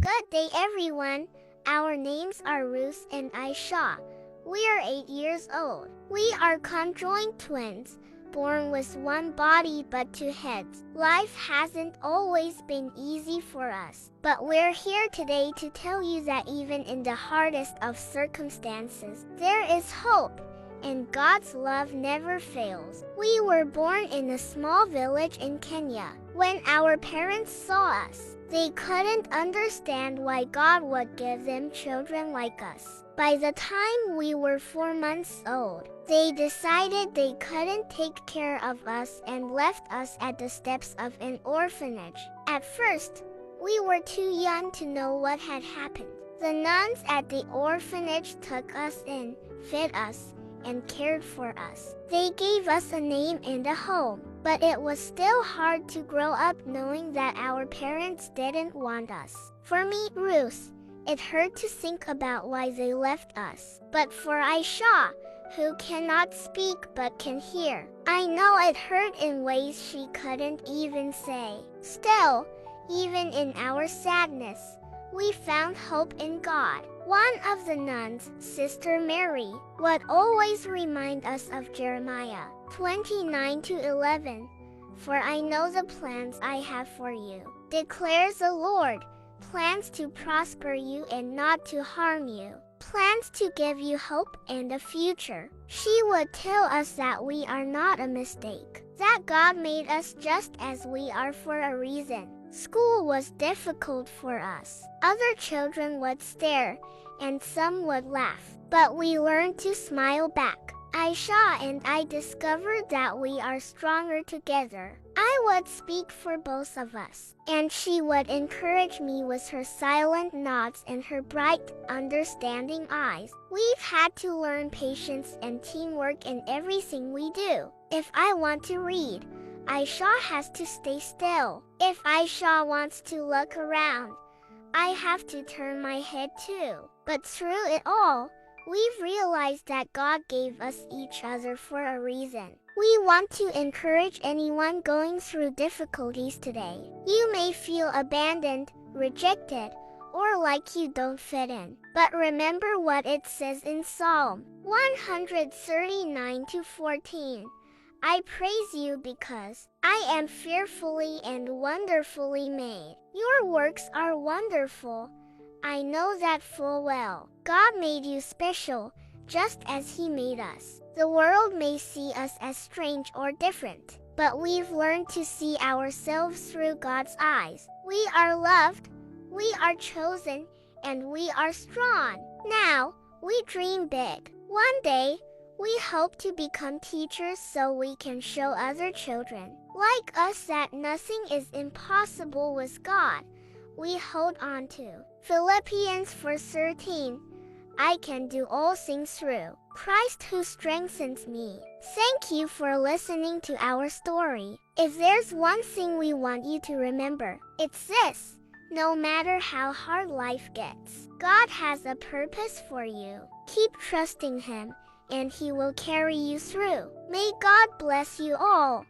Good day, everyone. Our names are Ruth and Aisha. We are 8 years old. We are conjoined twins, born with one body but two heads. Life hasn't always been easy for us, but we're here today to tell you that even in the hardest of circumstances, there is hope, and God's love never fails. We were born in a small village in Kenya. When our parents saw us, they couldn't understand why God would give them children like us. By the time we were 4 months old, they decided they couldn't take care of us and left us at the steps of an orphanage. At first, we were too young to know what had happened. The nuns at the orphanage took us in, fed us, and cared for us. They gave us a name and a home, but it was still hard to grow up knowing that our parents didn't want us. For me, Ruth, it hurt to think about why they left us. But for Aisha, who cannot speak but can hear, I know it hurt in ways she couldn't even say. Still, even in our sadness, we found hope in God. One of the nuns, Sister Mary, would always remind us of Jeremiah 29:11. For I know the plans I have for you, declares the Lord, plans to prosper you and not to harm you, plans to give you hope and a future. She would tell us that we are not a mistake, that God made us just as we are for a reason. School was difficult for us. Other children would stare, and some would laugh. But we learned to smile back. Aisha and I discovered that we are stronger together. I would speak for both of us, and she would encourage me with her silent nods and her bright, understanding eyes. We've had to learn patience and teamwork in everything we do. If I want to read, Aisha has to stay still. If Aisha wants to look around, I have to turn my head too. But through it all, we've realized that God gave us each other for a reason. We want to encourage anyone going through difficulties today. You may feel abandoned, rejected, or like you don't fit in. But remember what it says in Psalm 139:14. I praise you because I am fearfully and wonderfully made. Your works are wonderful. I know that full well. God made you special, just as He made us. The world may see us as strange or different, but we've learned to see ourselves through God's eyes. We are loved, we are chosen, and we are strong. Now, we dream big. One day, we hope to become teachers so we can show other children like us that nothing is impossible with God. We hold on to Philippians 4:13. I can do all things through Christ who strengthens me. Thank you for listening to our story. If there's one thing we want you to remember, it's this. No matter how hard life gets, God has a purpose for you. Keep trusting Him, and He will carry you through. May God bless you all.